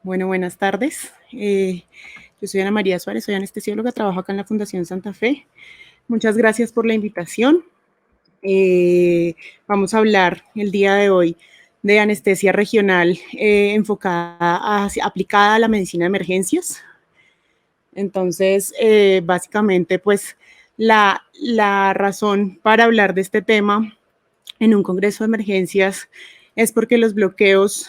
Bueno, buenas tardes. Yo soy Ana María Suárez, soy anestesióloga, trabajo acá en la Fundación Santa Fe. Muchas gracias por la invitación. Vamos a hablar el día de hoy de anestesia regional aplicada a la medicina de emergencias. Entonces, básicamente, pues la razón para hablar de este tema en un congreso de emergencias es porque los bloqueos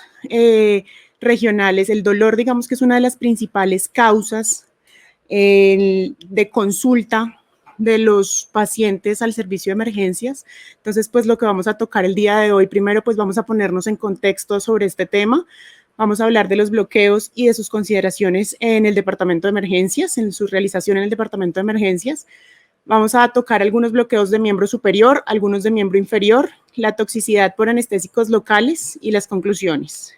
regionales, el dolor, digamos que es una de las principales causas de consulta de los pacientes al servicio de emergencias. Entonces, pues lo que vamos a tocar el día de hoy, primero pues vamos a ponernos en contexto sobre este tema. Vamos a hablar de los bloqueos y de sus consideraciones en el departamento de emergencias, en su realización en el departamento de emergencias. Vamos a tocar algunos bloqueos de miembro superior, algunos de miembro inferior, la toxicidad por anestésicos locales y las conclusiones.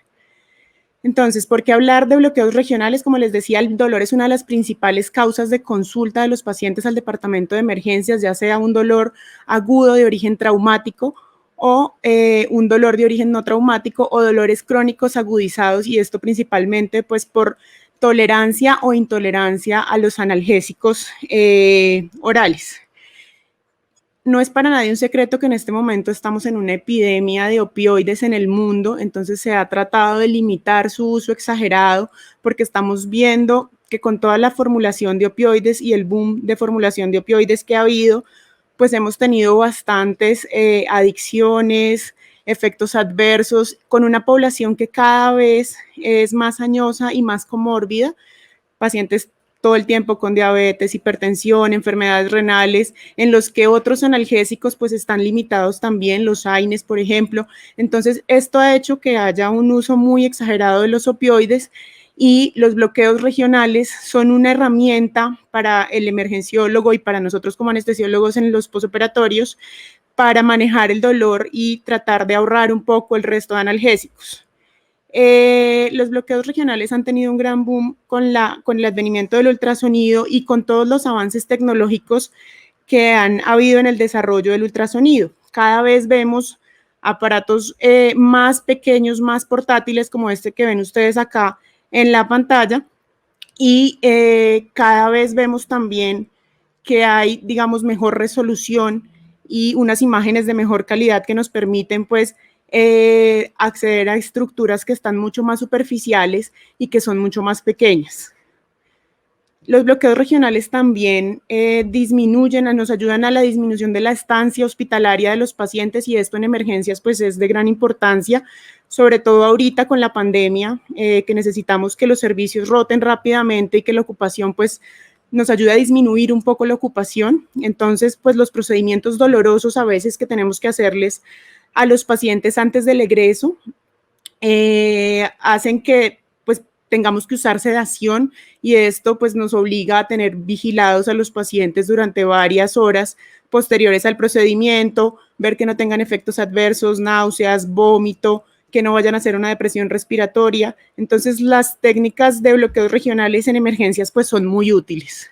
Entonces, ¿por qué hablar de bloqueos regionales? Como les decía, el dolor es una de las principales causas de consulta de los pacientes al departamento de emergencias, ya sea un dolor agudo de origen traumático o un dolor de origen no traumático o dolores crónicos agudizados, y esto principalmente pues por tolerancia o intolerancia a los analgésicos orales. No es para nadie un secreto que en este momento estamos en una epidemia de opioides en el mundo, entonces se ha tratado de limitar su uso exagerado porque estamos viendo que con toda la formulación de opioides y el boom de formulación de opioides que ha habido, pues hemos tenido bastantes adicciones, efectos adversos, con una población que cada vez es más añosa y más comórbida, pacientes todo el tiempo con diabetes, hipertensión, enfermedades renales, en los que otros analgésicos pues están limitados también, los AINES, por ejemplo. Entonces, esto ha hecho que haya un uso muy exagerado de los opioides, y los bloqueos regionales son una herramienta para el emergenciólogo y para nosotros como anestesiólogos en los posoperatorios para manejar el dolor y tratar de ahorrar un poco el resto de analgésicos. Los bloqueos regionales han tenido un gran boom con el advenimiento del ultrasonido y con todos los avances tecnológicos que han habido en el desarrollo del ultrasonido. Cada vez vemos aparatos más pequeños, más portátiles, como este que ven ustedes acá en la pantalla, y cada vez vemos también que hay, digamos, mejor resolución y unas imágenes de mejor calidad que nos permiten, pues, acceder a estructuras que están mucho más superficiales y que son mucho más pequeñas. Los bloqueos regionales también nos ayudan a la disminución de la estancia hospitalaria de los pacientes, y esto en emergencias pues es de gran importancia, sobre todo ahorita con la pandemia, que necesitamos que los servicios roten rápidamente y que la ocupación pues nos ayuda a disminuir un poco la ocupación. Entonces, pues los procedimientos dolorosos a veces que tenemos que hacerles a los pacientes antes del egreso hacen que pues tengamos que usar sedación, y esto pues nos obliga a tener vigilados a los pacientes durante varias horas posteriores al procedimiento, ver que no tengan efectos adversos, náuseas, vómito, que no vayan a hacer una depresión respiratoria. Entonces, las técnicas de bloqueos regionales en emergencias pues son muy útiles.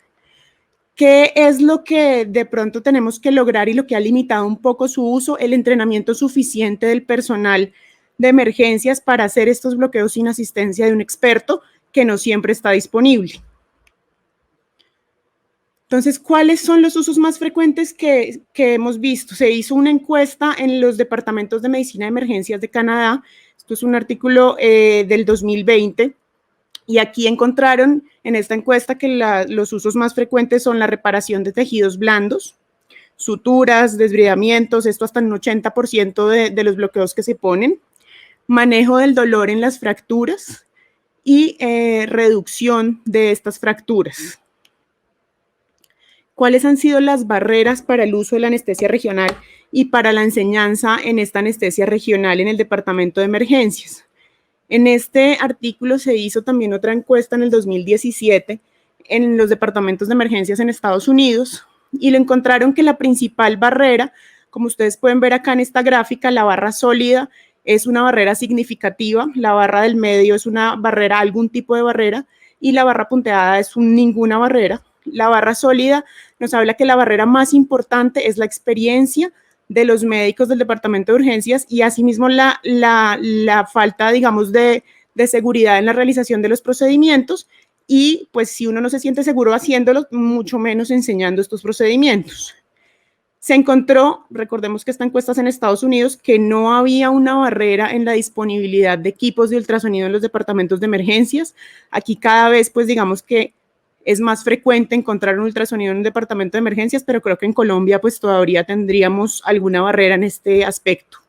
¿Qué es lo que de pronto tenemos que lograr y lo que ha limitado un poco su uso? El entrenamiento suficiente del personal de emergencias para hacer estos bloqueos sin asistencia de un experto, que no siempre está disponible. Entonces, ¿cuáles son los usos más frecuentes que hemos visto? Se hizo una encuesta en los departamentos de medicina de emergencias de Canadá. Esto es un artículo del 2020. Y aquí encontraron en esta encuesta que los usos más frecuentes son la reparación de tejidos blandos, suturas, desbridamientos, esto hasta un 80% de los bloqueos que se ponen, manejo del dolor en las fracturas y reducción de estas fracturas. ¿Cuáles han sido las barreras para el uso de la anestesia regional y para la enseñanza en esta anestesia regional en el departamento de emergencias? En este artículo se hizo también otra encuesta en el 2017 en los departamentos de emergencias en Estados Unidos, y lo encontraron que la principal barrera, como ustedes pueden ver acá en esta gráfica, la barra sólida es una barrera significativa, la barra del medio es una barrera, algún tipo de barrera, y la barra punteada es ninguna barrera. La barra sólida nos habla que la barrera más importante es la experiencia de los médicos del departamento de urgencias, y asimismo la falta, digamos, de de seguridad en la realización de los procedimientos y pues si uno no se siente seguro haciéndolo, mucho menos enseñando estos procedimientos. Se encontró, recordemos que esta encuesta es en Estados Unidos, que no había una barrera en la disponibilidad de equipos de ultrasonido en los departamentos de emergencias. Aquí cada vez, pues digamos que es más frecuente encontrar un ultrasonido en un departamento de emergencias, pero creo que en Colombia pues todavía tendríamos alguna barrera en este aspecto.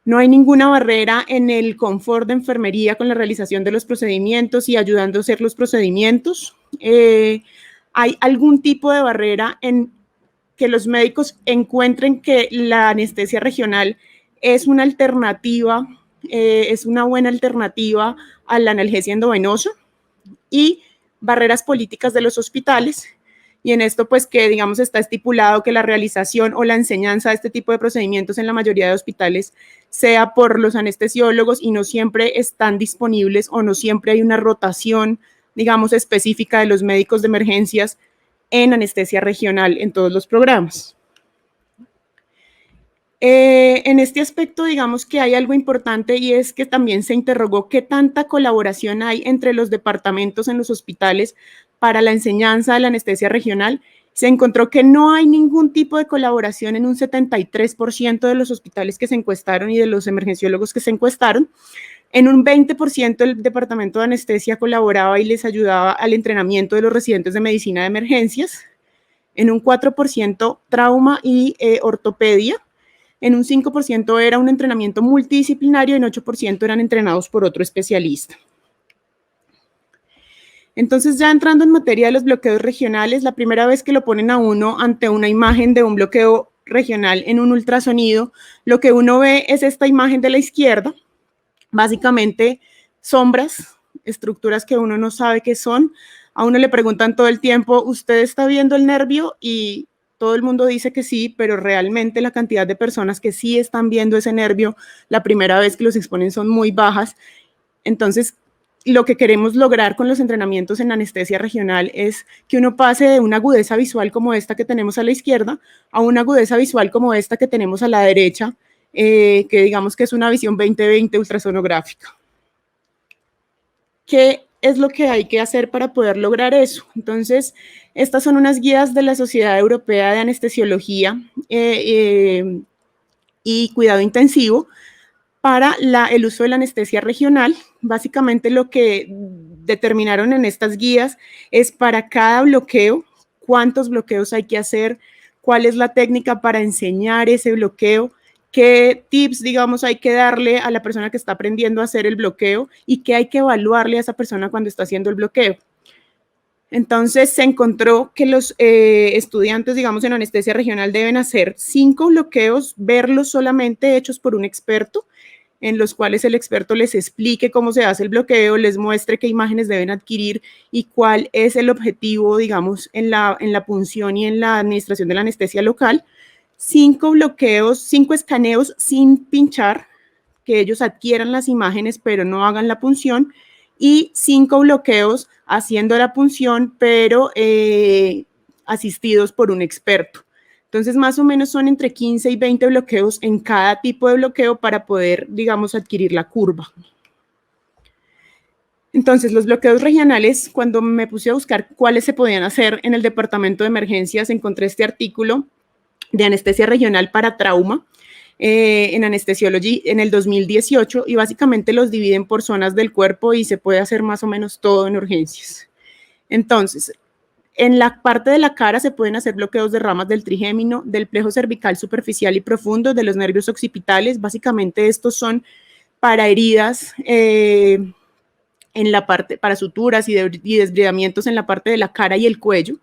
No hay ninguna barrera en el confort de enfermería con la realización de los procedimientos y ayudando a hacer los procedimientos. Hay algún tipo de barrera en que los médicos encuentren que la anestesia regional es una alternativa, es una buena alternativa a la analgesia endovenosa y barreras políticas de los hospitales. Y en esto, pues que digamos está estipulado que la realización o la enseñanza de este tipo de procedimientos en la mayoría de hospitales sea por los anestesiólogos y no siempre están disponibles o no siempre hay una rotación, digamos, específica de los médicos de emergencias en anestesia regional en todos los programas. En este aspecto, digamos que hay algo importante y es que también se interrogó qué tanta colaboración hay entre los departamentos en los hospitales para la enseñanza de la anestesia regional. Se encontró que no hay ningún tipo de colaboración en un 73% de los hospitales que se encuestaron y de los emergenciólogos que se encuestaron. En un 20% el departamento de anestesia colaboraba y les ayudaba al entrenamiento de los residentes de medicina de emergencias. En un 4% trauma y ortopedia. En un 5% era un entrenamiento multidisciplinario y en 8% eran entrenados por otro especialista. Entonces, ya entrando en materia de los bloqueos regionales, la primera vez que lo ponen a uno ante una imagen de un bloqueo regional en un ultrasonido, lo que uno ve es esta imagen de la izquierda, básicamente sombras, estructuras que uno no sabe qué son. A uno le preguntan todo el tiempo, ¿usted está viendo el nervio? Y todo el mundo dice que sí, pero realmente la cantidad de personas que sí están viendo ese nervio la primera vez que los exponen son muy bajas. Entonces, lo que queremos lograr con los entrenamientos en anestesia regional es que uno pase de una agudeza visual como esta que tenemos a la izquierda a una agudeza visual como esta que tenemos a la derecha, que digamos que es una visión 20/20 ultrasonográfica. ¿Qué es lo que hay que hacer para poder lograr eso? Entonces, estas son unas guías de la Sociedad Europea de Anestesiología y Cuidado Intensivo para el uso de la anestesia regional. Básicamente lo que determinaron en estas guías es para cada bloqueo, cuántos bloqueos hay que hacer, cuál es la técnica para enseñar ese bloqueo, qué tips, digamos, hay que darle a la persona que está aprendiendo a hacer el bloqueo y qué hay que evaluarle a esa persona cuando está haciendo el bloqueo. Entonces se encontró que los estudiantes, digamos, en anestesia regional deben hacer 5 bloqueos, verlos solamente hechos por un experto, en los cuales el experto les explique cómo se hace el bloqueo, les muestre qué imágenes deben adquirir y cuál es el objetivo, digamos, en la punción y en la administración de la anestesia local. 5 bloqueos, 5 escaneos sin pinchar, que ellos adquieran las imágenes pero no hagan la punción, y 5 bloqueos haciendo la punción pero asistidos por un experto. Entonces, más o menos son entre 15 y 20 bloqueos en cada tipo de bloqueo para poder, digamos, adquirir la curva. Entonces, los bloqueos regionales, cuando me puse a buscar cuáles se podían hacer en el departamento de emergencias, encontré este artículo de anestesia regional para trauma en Anesthesiology en el 2018 y básicamente los dividen por zonas del cuerpo y se puede hacer más o menos todo en urgencias. Entonces, en la parte de la cara se pueden hacer bloqueos de ramas del trigémino, del plejo cervical superficial y profundo, de los nervios occipitales. Básicamente estos son para heridas en la parte, para suturas y desbridamientos en la parte de la cara y el cuello.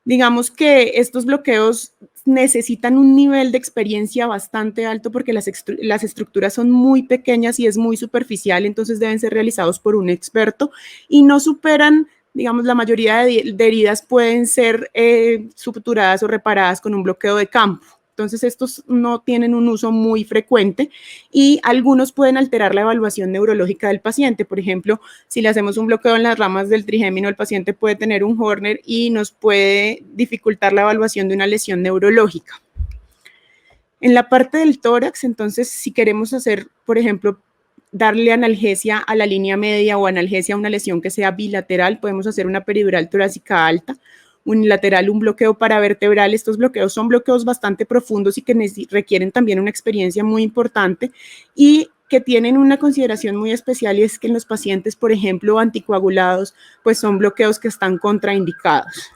Digamos que estos bloqueos necesitan un nivel de experiencia bastante alto porque las estructuras son muy pequeñas y es muy superficial, entonces deben ser realizados por un experto y no superan, digamos, la mayoría de heridas pueden ser suturadas o reparadas con un bloqueo de campo. Entonces, estos no tienen un uso muy frecuente y algunos pueden alterar la evaluación neurológica del paciente. Por ejemplo, si le hacemos un bloqueo en las ramas del trigémino, el paciente puede tener un Horner y nos puede dificultar la evaluación de una lesión neurológica. En la parte del tórax, entonces, si queremos hacer, por ejemplo, darle analgesia a la línea media o analgesia a una lesión que sea bilateral. Podemos hacer una peridural torácica alta, unilateral, un bloqueo paravertebral. Estos bloqueos son bloqueos bastante profundos y que requieren también una experiencia muy importante y que tienen una consideración muy especial, y es que en los pacientes, por ejemplo, anticoagulados, pues son bloqueos que están contraindicados.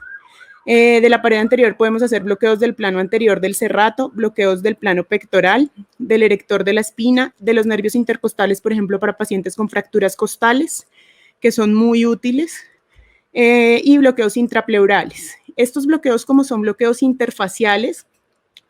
De la pared anterior podemos hacer bloqueos del plano anterior del serrato, bloqueos del plano pectoral, del erector de la espina, de los nervios intercostales, por ejemplo, para pacientes con fracturas costales, que son muy útiles, y bloqueos intrapleurales. Estos bloqueos, como son bloqueos interfaciales,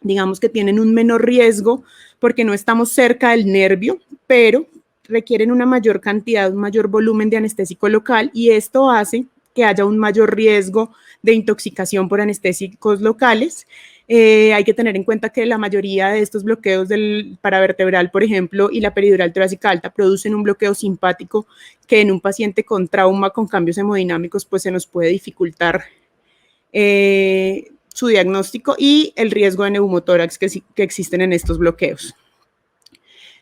digamos que tienen un menor riesgo porque no estamos cerca del nervio, pero requieren una mayor cantidad, un mayor volumen de anestésico local, y esto hace que haya un mayor riesgo de intoxicación por anestésicos locales. Hay que tener en cuenta que la mayoría de estos bloqueos del paravertebral, por ejemplo, y la peridural torácica alta producen un bloqueo simpático que en un paciente con trauma, con cambios hemodinámicos, pues se nos puede dificultar su diagnóstico y el riesgo de neumotórax que existen en estos bloqueos.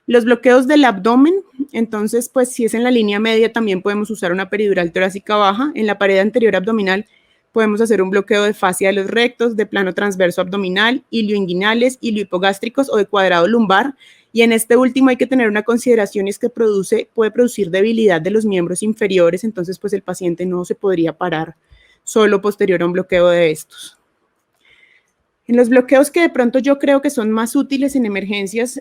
Los bloqueos del abdomen, entonces, pues si es en la línea media, también podemos usar una peridural torácica baja. En la pared anterior abdominal podemos hacer un bloqueo de fascia de los rectos, de plano transverso abdominal, ilioinguinales, iliohipogástricos o de cuadrado lumbar. Y en este último hay que tener una consideración, y es que puede producir debilidad de los miembros inferiores, entonces pues el paciente no se podría parar solo posterior a un bloqueo de estos. En los bloqueos que de pronto yo creo que son más útiles en emergencias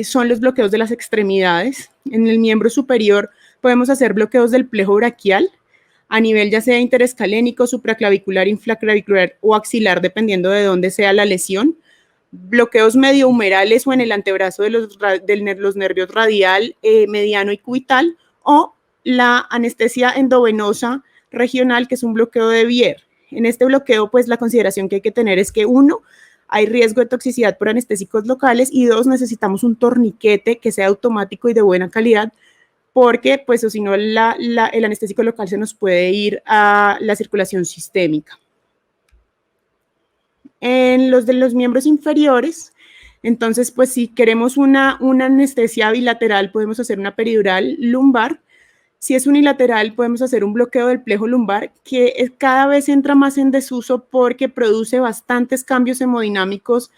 son los bloqueos de las extremidades. En el miembro superior podemos hacer bloqueos del plejo braquial a nivel ya sea interescalénico, supraclavicular, infraclavicular o axilar, dependiendo de dónde sea la lesión. Bloqueos mediohumerales o en el antebrazo de los nervios radial, mediano y cubital, o la anestesia endovenosa regional, que es un bloqueo de Bier. En este bloqueo, pues la consideración que hay que tener es que, uno, hay riesgo de toxicidad por anestésicos locales, y dos, necesitamos un torniquete que sea automático y de buena calidad, porque pues o si no el anestésico local se nos puede ir a la circulación sistémica. En los de los miembros inferiores, entonces pues si queremos una anestesia bilateral, podemos hacer una peridural lumbar. Si es unilateral, podemos hacer un bloqueo del plejo lumbar, que cada vez entra más en desuso porque produce bastantes cambios hemodinámicos,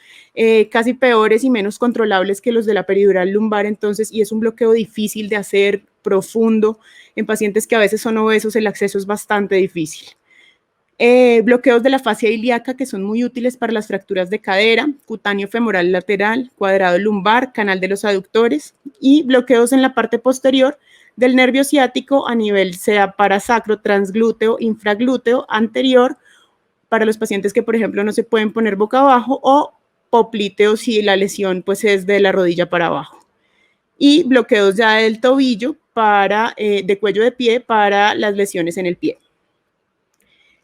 casi peores y menos controlables que los de la peridural lumbar, entonces, y es un bloqueo difícil de hacer, profundo. En pacientes que a veces son obesos, el acceso es bastante difícil. Bloqueos de la fascia ilíaca, que son muy útiles para las fracturas de cadera, cutáneo femoral lateral, cuadrado lumbar, canal de los aductores, y bloqueos en la parte posterior del nervio ciático a nivel sea parasacro, transglúteo, infraglúteo, anterior, para los pacientes que, por ejemplo, no se pueden poner boca abajo, o poplíteo si la lesión pues es de la rodilla para abajo. Y bloqueos ya del tobillo de cuello de pie para las lesiones en el pie.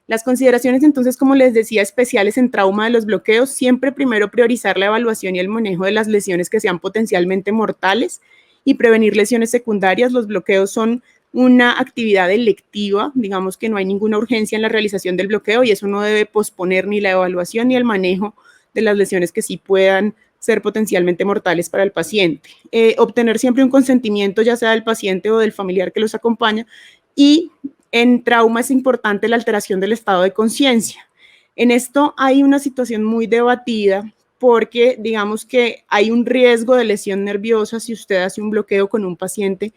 Las consideraciones, entonces, como les decía, especiales en trauma de los bloqueos: siempre primero priorizar la evaluación y el manejo de las lesiones que sean potencialmente mortales y prevenir lesiones secundarias. Los bloqueos son una actividad electiva, digamos que no hay ninguna urgencia en la realización del bloqueo, y eso no debe posponer ni la evaluación ni el manejo de las lesiones que sí puedan ser potencialmente mortales para el paciente. Obtener siempre un consentimiento, ya sea del paciente o del familiar que los acompaña, y en trauma es importante la alteración del estado de conciencia. En esto hay una situación muy debatida, porque digamos que hay un riesgo de lesión nerviosa si usted hace un bloqueo con un paciente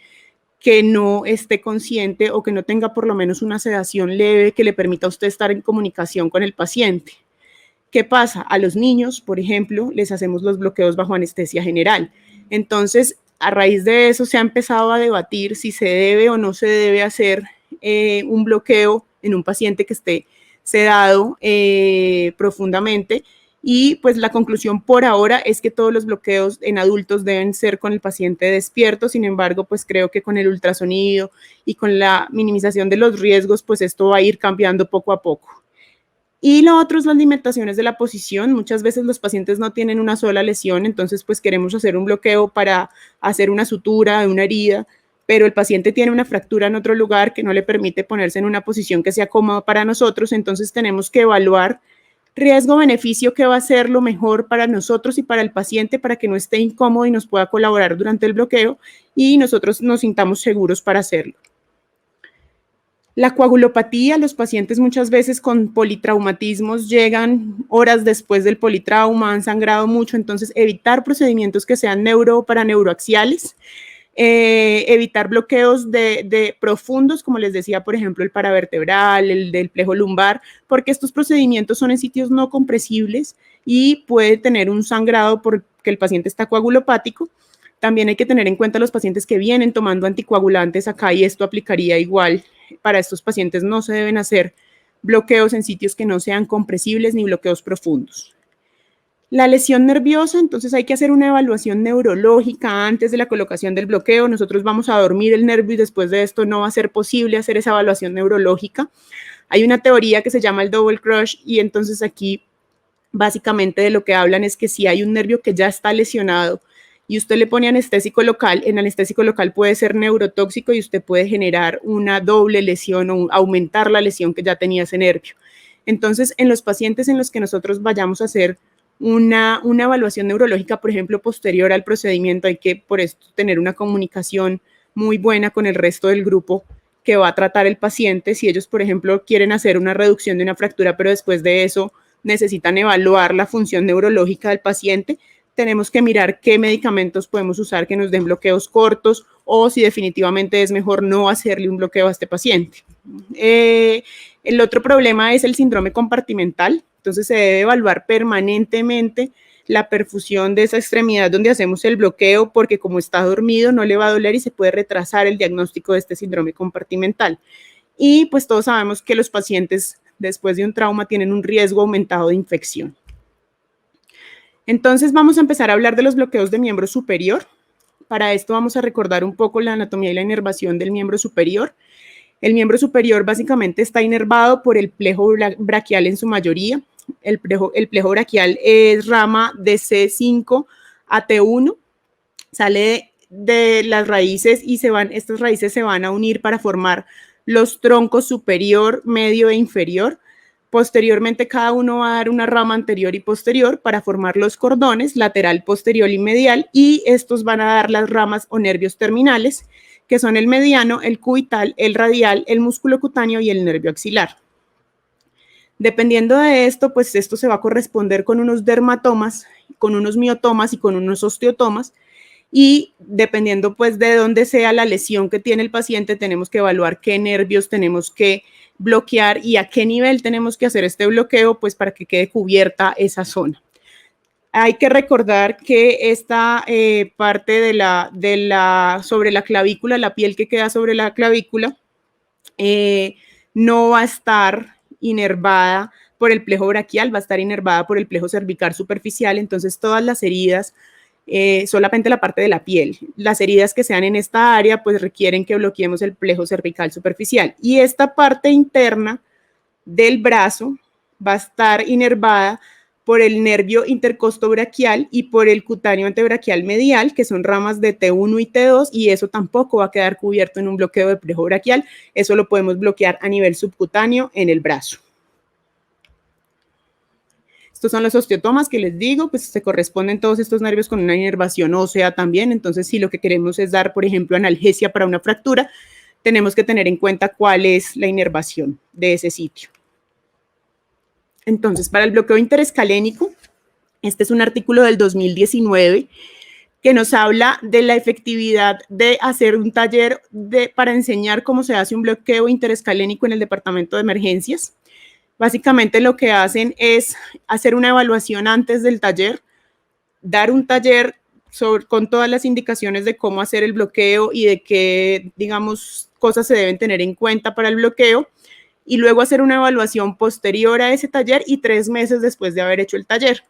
que no esté consciente o que no tenga por lo menos una sedación leve que le permita a usted estar en comunicación con el paciente. ¿Qué pasa? A los niños, por ejemplo, les hacemos los bloqueos bajo anestesia general. Entonces, a raíz de eso se ha empezado a debatir si se debe o no se debe hacer un bloqueo en un paciente que esté sedado profundamente. Y pues la conclusión por ahora es que todos los bloqueos en adultos deben ser con el paciente despierto. Sin embargo, pues creo que con el ultrasonido y con la minimización de los riesgos, pues esto va a ir cambiando poco a poco. Y lo otro es las limitaciones de la posición. Muchas veces los pacientes no tienen una sola lesión, entonces pues queremos hacer un bloqueo para hacer una sutura de una herida, pero el paciente tiene una fractura en otro lugar que no le permite ponerse en una posición que sea cómoda para nosotros. Entonces tenemos que evaluar riesgo-beneficio, que va a ser lo mejor para nosotros y para el paciente para que no esté incómodo y nos pueda colaborar durante el bloqueo y nosotros nos sintamos seguros para hacerlo. La coagulopatía, los pacientes muchas veces con politraumatismos llegan horas después del politrauma, han sangrado mucho, entonces evitar procedimientos que sean neuroaxiales, evitar bloqueos de profundos, como les decía, por ejemplo, el paravertebral, el del plejo lumbar, porque estos procedimientos son en sitios no compresibles y puede tener un sangrado porque el paciente está coagulopático. También hay que tener en cuenta los pacientes que vienen tomando anticoagulantes acá y esto aplicaría igual. Para estos pacientes no se deben hacer bloqueos en sitios que no sean compresibles ni bloqueos profundos. La lesión nerviosa, entonces hay que hacer una evaluación neurológica antes de la colocación del bloqueo. Nosotros vamos a dormir el nervio y después de esto no va a ser posible hacer esa evaluación neurológica. Hay una teoría que se llama el double crush y entonces aquí básicamente de lo que hablan es que si hay un nervio que ya está lesionado y usted le pone anestésico local, en anestésico local puede ser neurotóxico y usted puede generar una doble lesión o aumentar la lesión que ya tenía ese nervio. Entonces, en los pacientes en los que nosotros vayamos a hacer una evaluación neurológica, por ejemplo, posterior al procedimiento, hay que por esto tener una comunicación muy buena con el resto del grupo que va a tratar el paciente. Si ellos, por ejemplo, quieren hacer una reducción de una fractura, pero después de eso necesitan evaluar la función neurológica del paciente, tenemos que mirar qué medicamentos podemos usar que nos den bloqueos cortos o si definitivamente es mejor no hacerle un bloqueo a este paciente. El otro problema es el síndrome compartimental, entonces se debe evaluar permanentemente la perfusión de esa extremidad donde hacemos el bloqueo porque como está dormido no le va a doler y se puede retrasar el diagnóstico de este síndrome compartimental. Y pues todos sabemos que los pacientes después de un trauma tienen un riesgo aumentado de infección. Entonces vamos a empezar a hablar de los bloqueos de miembro superior. Para esto vamos a recordar un poco la anatomía y la inervación del miembro superior. El miembro superior básicamente está inervado por el plejo braquial en su mayoría. El plejo braquial es rama de C5 a T1, sale de las raíces y estas raíces se van a unir para formar los troncos superior, medio e inferior. Posteriormente, cada uno va a dar una rama anterior y posterior para formar los cordones, lateral, posterior y medial, y estos van a dar las ramas o nervios terminales, que son el mediano, el cubital, el radial, el músculo cutáneo y el nervio axilar. Dependiendo de esto, pues esto se va a corresponder con unos dermatomas, con unos miotomas y con unos osteotomas, y dependiendo pues de dónde sea la lesión que tiene el paciente, tenemos que evaluar qué nervios tenemos que bloquear y a qué nivel tenemos que hacer este bloqueo pues para que quede cubierta esa zona. Hay que recordar que esta parte sobre la clavícula, la piel que queda sobre la clavícula, no va a estar inervada por el plejo braquial, va a estar inervada por el plejo cervical superficial, entonces todas las heridas, solamente la parte de la piel, las heridas que sean en esta área pues requieren que bloqueemos el plejo cervical superficial y esta parte interna del brazo va a estar inervada por el nervio intercostobraquial y por el cutáneo antebraquial medial, que son ramas de T1 y T2, y eso tampoco va a quedar cubierto en un bloqueo de plejo braquial, eso lo podemos bloquear a nivel subcutáneo en el brazo. Estos son los osteotomas que les digo, pues se corresponden todos estos nervios con una inervación ósea también, entonces si lo que queremos es dar, por ejemplo, analgesia para una fractura, tenemos que tener en cuenta cuál es la inervación de ese sitio. Entonces, para el bloqueo interescalénico, este es un artículo del 2019 que nos habla de la efectividad de hacer un taller para enseñar cómo se hace un bloqueo interescalénico en el departamento de emergencias. Básicamente lo que hacen es hacer una evaluación antes del taller, dar un taller con todas las indicaciones de cómo hacer el bloqueo y de qué, digamos, cosas se deben tener en cuenta para el bloqueo, y luego hacer una evaluación posterior a ese taller y 3 meses después de haber hecho el taller.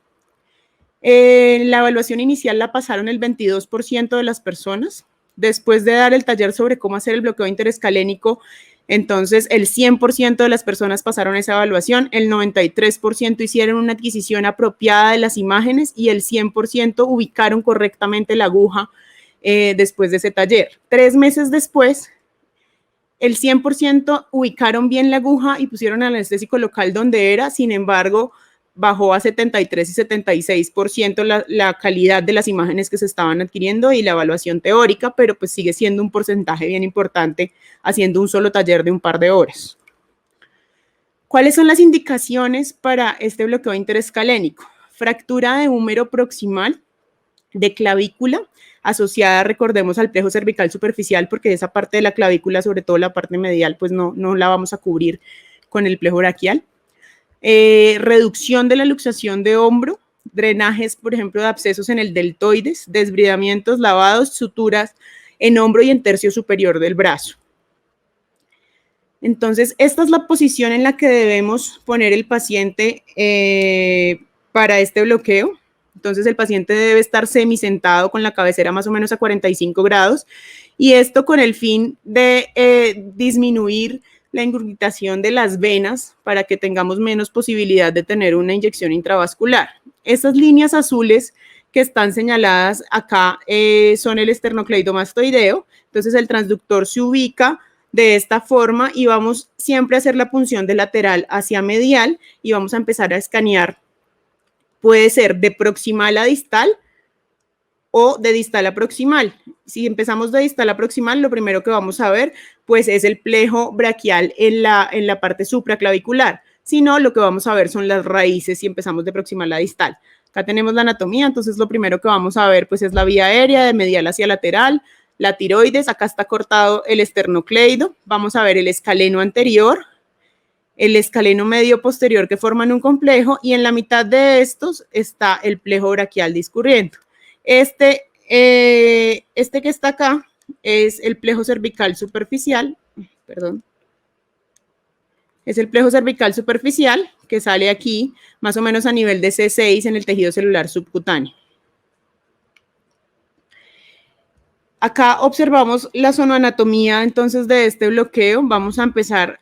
La evaluación inicial la pasaron el 22% de las personas. Después de dar el taller sobre cómo hacer el bloqueo interescalénico, entonces el 100% de las personas pasaron esa evaluación, el 93% hicieron una adquisición apropiada de las imágenes y el 100% ubicaron correctamente la aguja después de ese taller. 3 meses después, el 100% ubicaron bien la aguja y pusieron el anestésico local donde era, sin embargo, bajó a 73 y 76% la calidad de las imágenes que se estaban adquiriendo y la evaluación teórica, pero pues sigue siendo un porcentaje bien importante haciendo un solo taller de un par de horas. ¿Cuáles son las indicaciones para este bloqueo interescalénico? Fractura de húmero proximal, de clavícula, asociada, recordemos, al plejo cervical superficial, porque esa parte de la clavícula, sobre todo la parte medial, pues no la vamos a cubrir con el plejo braquial. Reducción de la luxación de hombro, drenajes, por ejemplo, de abscesos en el deltoides, desbridamientos, lavados, suturas en hombro y en tercio superior del brazo. Entonces, esta es la posición en la que debemos poner el paciente para este bloqueo. Entonces, el paciente debe estar semisentado con la cabecera más o menos a 45 grados y esto con el fin de disminuir la ingurgitación de las venas para que tengamos menos posibilidad de tener una inyección intravascular. Estas líneas azules que están señaladas acá son el esternocleidomastoideo. Entonces, el transductor se ubica de esta forma y vamos siempre a hacer la punción de lateral hacia medial y vamos a empezar a escanear. Puede ser de proximal a distal o de distal a proximal. Si empezamos de distal a proximal, lo primero que vamos a ver pues es el plejo braquial en la parte supraclavicular. Si no, lo que vamos a ver son las raíces si empezamos de proximal a distal. Acá tenemos la anatomía, entonces lo primero que vamos a ver pues es la vía aérea de medial hacia lateral, la tiroides, acá está cortado el esternocleido, vamos a ver el escaleno anterior, el escaleno medio posterior que forman un complejo y en la mitad de estos está el plejo braquial discurriendo. Este que está acá es el plejo cervical superficial, perdón. Es el plejo cervical superficial que sale aquí más o menos a nivel de C6 en el tejido celular subcutáneo. Acá observamos la zonoanatomía entonces de este bloqueo. Vamos a empezar,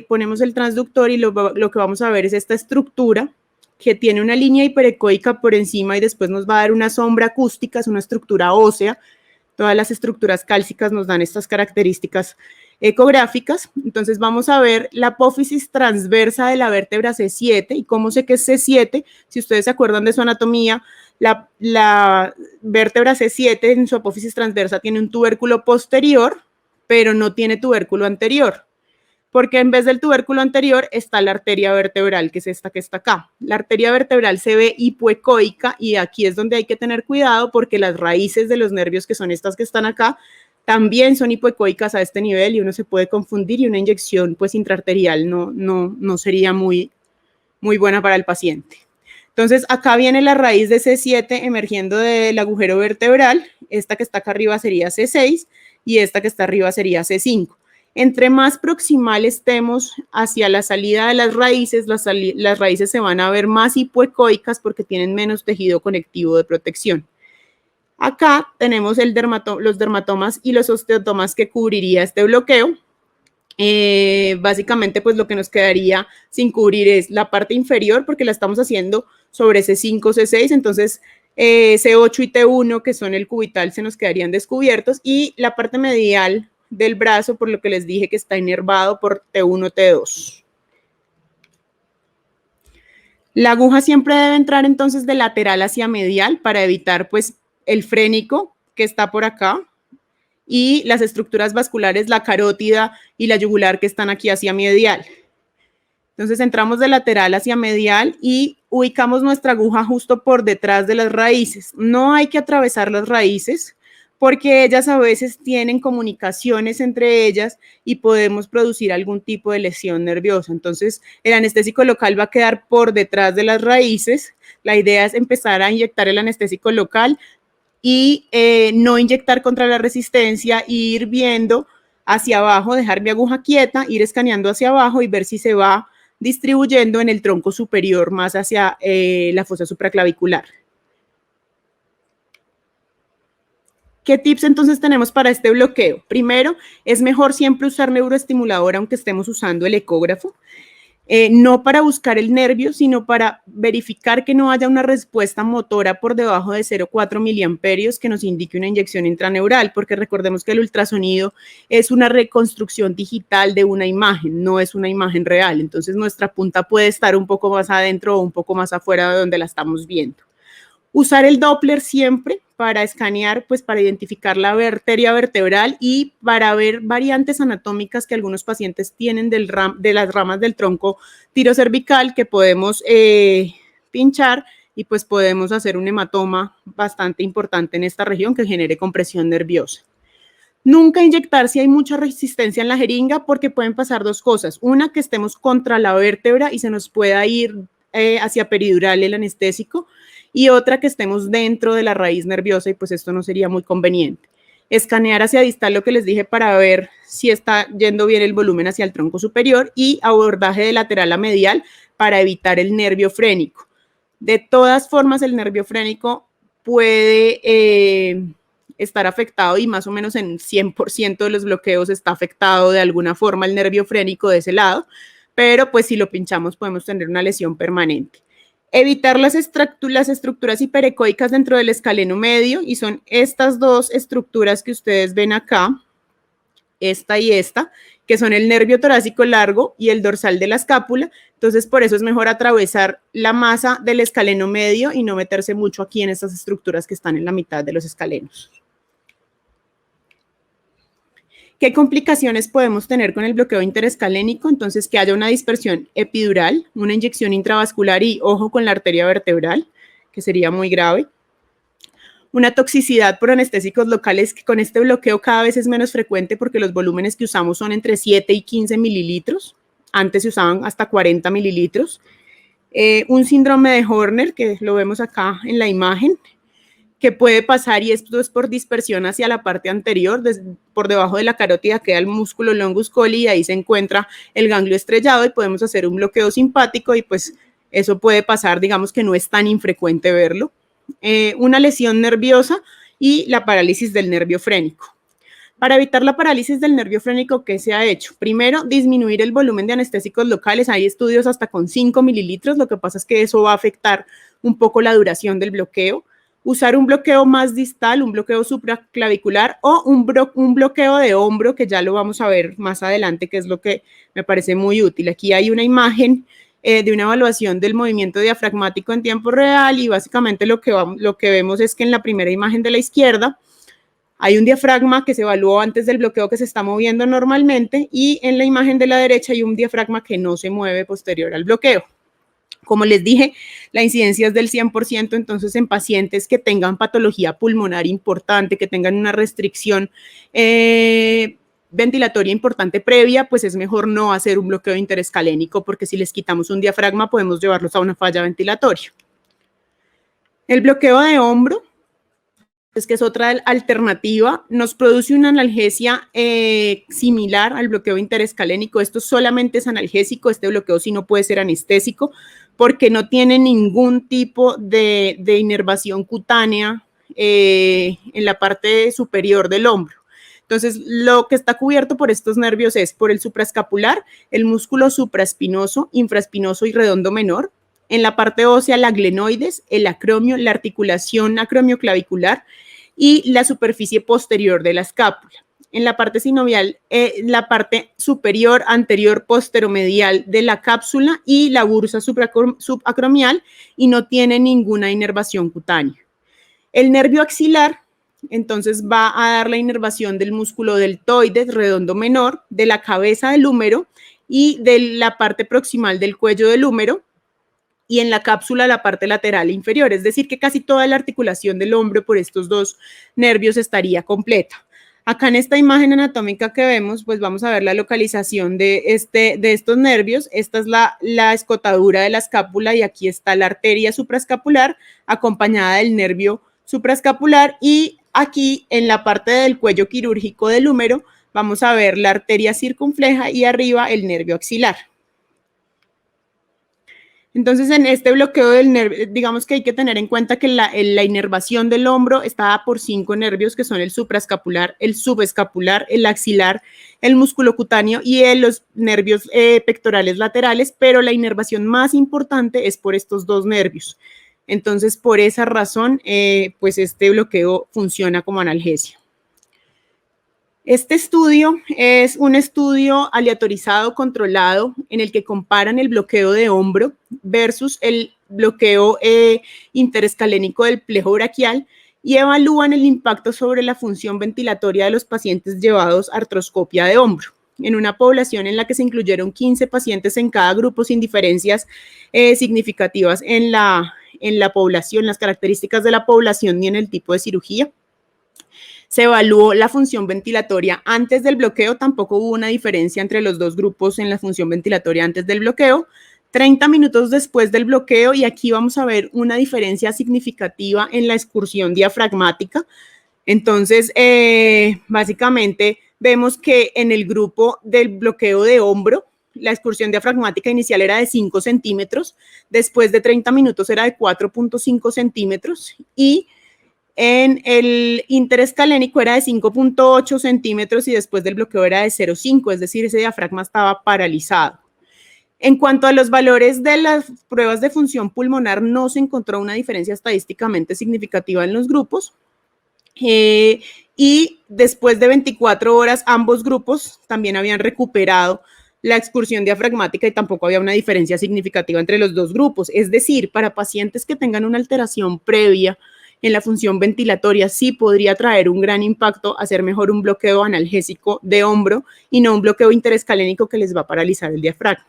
ponemos el transductor y lo que vamos a ver es esta estructura que tiene una línea hiperecoica por encima y después nos va a dar una sombra acústica, es una estructura ósea. Todas las estructuras cálcicas nos dan estas características ecográficas. Entonces vamos a ver la apófisis transversa de la vértebra C7 y cómo sé que es C7, si ustedes se acuerdan de su anatomía, la vértebra C7 en su apófisis transversa tiene un tubérculo posterior, pero no tiene tubérculo anterior, porque en vez del tubérculo anterior está la arteria vertebral, que es esta que está acá. La arteria vertebral se ve hipoecoica y aquí es donde hay que tener cuidado porque las raíces de los nervios, que son estas que están acá, también son hipoecoicas a este nivel y uno se puede confundir y una inyección pues intraarterial no sería muy buena para el paciente. Entonces, acá viene la raíz de C7 emergiendo del agujero vertebral. Esta que está acá arriba sería C6 y esta que está arriba sería C5. Entre más proximal estemos hacia la salida de las raíces se van a ver más hipoecoicas porque tienen menos tejido conectivo de protección. Acá tenemos los dermatomas y los osteotomas que cubriría este bloqueo. Básicamente, pues lo que nos quedaría sin cubrir es la parte inferior porque la estamos haciendo sobre C5, C6, entonces C8 y T1, que son el cubital, se nos quedarían descubiertos y la parte medial del brazo, por lo que les dije que está inervado por T1, T2. La aguja siempre debe entrar entonces de lateral hacia medial para evitar pues el frénico que está por acá y las estructuras vasculares, la carótida y la yugular que están aquí hacia medial. Entonces entramos de lateral hacia medial y ubicamos nuestra aguja justo por detrás de las raíces. No hay que atravesar las raíces porque ellas a veces tienen comunicaciones entre ellas y podemos producir algún tipo de lesión nerviosa. Entonces el anestésico local va a quedar por detrás de las raíces. La idea es empezar a inyectar el anestésico local y no inyectar contra la resistencia e ir viendo hacia abajo, dejar mi aguja quieta, ir escaneando hacia abajo y ver si se va distribuyendo en el tronco superior más hacia la fosa supraclavicular. ¿Qué tips entonces tenemos para este bloqueo? Primero, es mejor siempre usar neuroestimulador aunque estemos usando el ecógrafo. no para buscar el nervio, sino para verificar que no haya una respuesta motora por debajo de 0,4 miliamperios que nos indique una inyección intraneural, porque recordemos que el ultrasonido es una reconstrucción digital de una imagen, no es una imagen real. Entonces nuestra punta puede estar un poco más adentro o un poco más afuera de donde la estamos viendo. Usar el Doppler siempre para escanear, pues para identificar la arteria vertebral y para ver variantes anatómicas que algunos pacientes tienen de las ramas del tronco tirocervical que podemos pinchar y pues podemos hacer un hematoma bastante importante en esta región que genere compresión nerviosa. Nunca inyectar si hay mucha resistencia en la jeringa porque pueden pasar dos cosas. Una, que estemos contra la vértebra y se nos pueda ir hacia peridural el anestésico, y otra, que estemos dentro de la raíz nerviosa y pues esto no sería muy conveniente. Escanear hacia distal, lo que les dije, para ver si está yendo bien el volumen hacia el tronco superior, y abordaje de lateral a medial para evitar el nervio frénico. De todas formas, el nervio frénico puede estar afectado y más o menos en 100% de los bloqueos está afectado de alguna forma el nervio frénico de ese lado, pero pues si lo pinchamos podemos tener una lesión permanente. Evitar las estructuras hiperecoicas dentro del escaleno medio, y son estas dos estructuras que ustedes ven acá, esta y esta, que son el nervio torácico largo y el dorsal de la escápula. Entonces, por eso es mejor atravesar la masa del escaleno medio y no meterse mucho aquí en estas estructuras que están en la mitad de los escalenos. ¿Qué complicaciones podemos tener con el bloqueo interescalénico? Entonces, que haya una dispersión epidural, una inyección intravascular y ojo con la arteria vertebral, que sería muy grave. Una toxicidad por anestésicos locales, que con este bloqueo cada vez es menos frecuente porque los volúmenes que usamos son entre 7 y 15 mililitros. Antes se usaban hasta 40 mililitros. Un síndrome de Horner, que lo vemos acá en la imagen, que puede pasar, y esto es por dispersión hacia la parte anterior, por debajo de la carótida queda el músculo longus coeli y ahí se encuentra el ganglio estrellado y podemos hacer un bloqueo simpático y pues eso puede pasar, digamos que no es tan infrecuente verlo. Una lesión nerviosa y la parálisis del nervio frénico. Para evitar la parálisis del nervio frénico, ¿qué se ha hecho? Primero, disminuir el volumen de anestésicos locales. Hay estudios hasta con 5 mililitros, lo que pasa es que eso va a afectar un poco la duración del bloqueo. Usar un bloqueo más distal, un bloqueo supraclavicular o un bloqueo de hombro, que ya lo vamos a ver más adelante, que es lo que me parece muy útil. Aquí hay una imagen de una evaluación del movimiento diafragmático en tiempo real y básicamente lo que vemos es que en la primera imagen de la izquierda hay un diafragma que se evaluó antes del bloqueo que se está moviendo normalmente, y en la imagen de la derecha hay un diafragma que no se mueve posterior al bloqueo. Como les dije, la incidencia es del 100%, entonces en pacientes que tengan patología pulmonar importante, que tengan una restricción ventilatoria importante previa, pues es mejor no hacer un bloqueo interescalénico, porque si les quitamos un diafragma podemos llevarlos a una falla ventilatoria. El bloqueo de hombro, es que es otra alternativa, nos produce una analgesia similar al bloqueo interescalénico. Esto solamente es analgésico, este bloqueo sí no puede ser anestésico porque no tiene ningún tipo de inervación cutánea en la parte superior del hombro. Entonces, lo que está cubierto por estos nervios es por el supraescapular, el músculo supraespinoso, infraespinoso y redondo menor. En la parte ósea, la glenoides, el acromio, la articulación acromioclavicular y la superficie posterior de la escápula. En la parte sinovial, la parte superior, anterior, posteromedial de la cápsula y la bursa subacromial, y no tiene ninguna inervación cutánea. El nervio axilar, entonces, va a dar la inervación del músculo deltoides redondo menor, de la cabeza del húmero y de la parte proximal del cuello del húmero, y en la cápsula la parte lateral e inferior, es decir, que casi toda la articulación del hombro por estos dos nervios estaría completa. Acá en esta imagen anatómica que vemos, pues vamos a ver la localización de estos nervios. Esta es la escotadura de la escápula y aquí está la arteria supraescapular acompañada del nervio supraescapular, y aquí en la parte del cuello quirúrgico del húmero vamos a ver la arteria circunfleja y arriba el nervio axilar. Entonces, en este bloqueo del nervio, digamos que hay que tener en cuenta que la inervación del hombro está por 5 nervios, que son el supraescapular, el subescapular, el axilar, el músculo cutáneo y los nervios pectorales laterales, pero la inervación más importante es por estos 2 nervios. Entonces, por esa razón, pues este bloqueo funciona como analgesia. Este estudio es un estudio aleatorizado controlado en el que comparan el bloqueo de hombro versus el bloqueo interescalénico del plejo braquial y evalúan el impacto sobre la función ventilatoria de los pacientes llevados a artroscopia de hombro, en una población en la que se incluyeron 15 pacientes en cada grupo sin diferencias significativas en la población, las características de la población ni en el tipo de cirugía. Se evaluó la función ventilatoria antes del bloqueo, tampoco hubo una diferencia entre los 2 grupos en la función ventilatoria antes del bloqueo. 30 minutos después del bloqueo, y aquí vamos a ver una diferencia significativa en la excursión diafragmática. Entonces, básicamente vemos que en el grupo del bloqueo de hombro, la excursión diafragmática inicial era de 5 centímetros, después de 30 minutos era de 4.5 centímetros y en el interescalénico era de 5.8 centímetros y después del bloqueo era de 0.5, es decir, ese diafragma estaba paralizado. En cuanto a los valores de las pruebas de función pulmonar, no se encontró una diferencia estadísticamente significativa en los grupos. Y después de 24 horas, ambos grupos también habían recuperado la excursión diafragmática y tampoco había una diferencia significativa entre los 2 grupos. Es decir, para pacientes que tengan una alteración previa en la función ventilatoria, sí podría traer un gran impacto hacer mejor un bloqueo analgésico de hombro y no un bloqueo interescalénico que les va a paralizar el diafragma.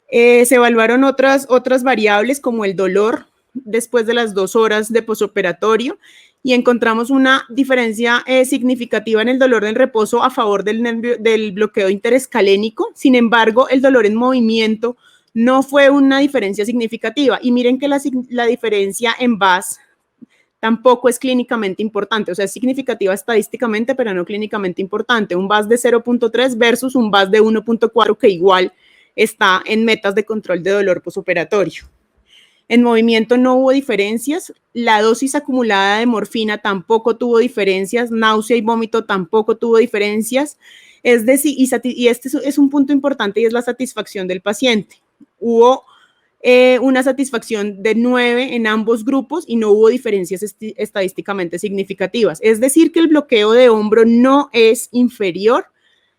Se evaluaron otras variables como el dolor después de las 2 horas de posoperatorio y encontramos una diferencia significativa en el dolor del reposo a favor del bloqueo interescalénico. Sin embargo, el dolor en movimiento no fue una diferencia significativa. Y miren que la diferencia en VAS tampoco es clínicamente importante, o sea, es significativa estadísticamente, pero no clínicamente importante. Un VAS de 0.3 versus un VAS de 1.4 que igual está en metas de control de dolor posoperatorio. En movimiento no hubo diferencias, la dosis acumulada de morfina tampoco tuvo diferencias, náusea y vómito tampoco tuvo diferencias, es decir, y este es un punto importante y es la satisfacción del paciente. Hubo una satisfacción de 9 en ambos grupos y no hubo diferencias estadísticamente significativas. Es decir, que el bloqueo de hombro no es inferior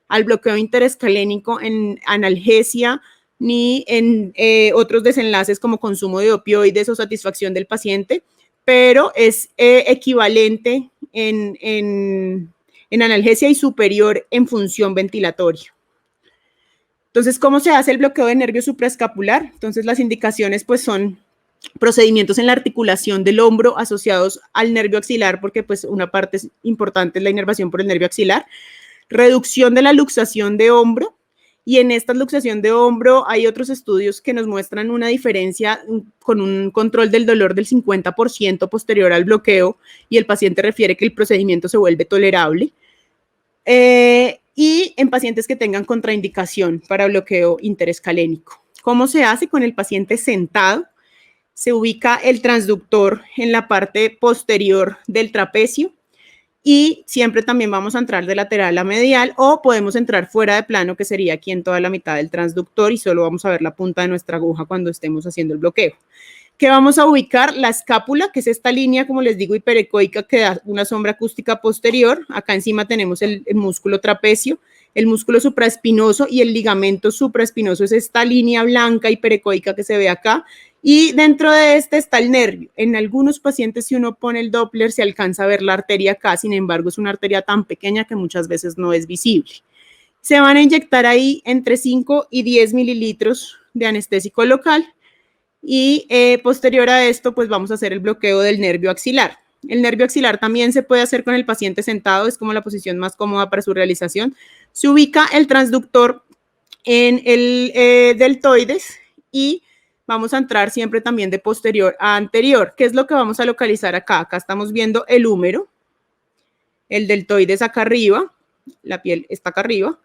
al bloqueo interescalénico en analgesia ni en otros desenlaces como consumo de opioides o satisfacción del paciente, pero es equivalente en analgesia y superior en función ventilatoria. Entonces, ¿cómo se hace el bloqueo de nervio supraescapular? Entonces, las indicaciones pues son procedimientos en la articulación del hombro asociados al nervio axilar, porque pues una parte importante es la inervación por el nervio axilar, reducción de la luxación de hombro, y en esta luxación de hombro hay otros estudios que nos muestran una diferencia con un control del dolor del 50% posterior al bloqueo, y el paciente refiere que el procedimiento se vuelve tolerable. Y en pacientes que tengan contraindicación para bloqueo interescalénico. ¿Cómo se hace? Con el paciente sentado, se ubica el transductor en la parte posterior del trapecio y siempre también vamos a entrar de lateral a medial o podemos entrar fuera de plano, que sería aquí en toda la mitad del transductor, y solo vamos a ver la punta de nuestra aguja cuando estemos haciendo el bloqueo. Que vamos a ubicar la escápula, que es esta línea, como les digo, hiperecoica, que da una sombra acústica posterior. Acá encima tenemos el músculo trapecio, el músculo supraespinoso y el ligamento supraespinoso es esta línea blanca hiperecoica que se ve acá. Y dentro de este está el nervio. En algunos pacientes, si uno pone el Doppler, se alcanza a ver la arteria acá, sin embargo, es una arteria tan pequeña que muchas veces no es visible. Se van a inyectar ahí entre 5 y 10 mililitros de anestésico local. Y posterior a esto, pues vamos a hacer el bloqueo del nervio axilar. El nervio axilar también se puede hacer con el paciente sentado, es como la posición más cómoda para su realización. Se ubica el transductor en el deltoides y vamos a entrar siempre también de posterior a anterior. ¿Qué es lo que vamos a localizar acá? Acá estamos viendo el húmero, el deltoides acá arriba, la piel está acá arriba,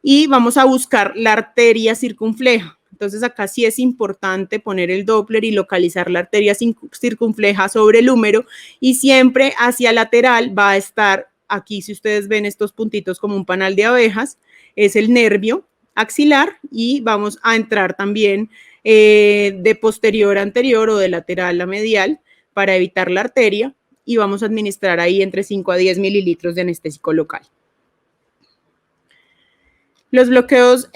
y vamos a buscar la arteria circunfleja. Entonces acá sí es importante poner el Doppler y localizar la arteria circunfleja sobre el húmero, y siempre hacia lateral va a estar, aquí si ustedes ven estos puntitos como un panal de abejas, es el nervio axilar, y vamos a entrar también de posterior a anterior o de lateral a medial para evitar la arteria, y vamos a administrar ahí entre 5 a 10 mililitros de anestésico local. Los bloqueos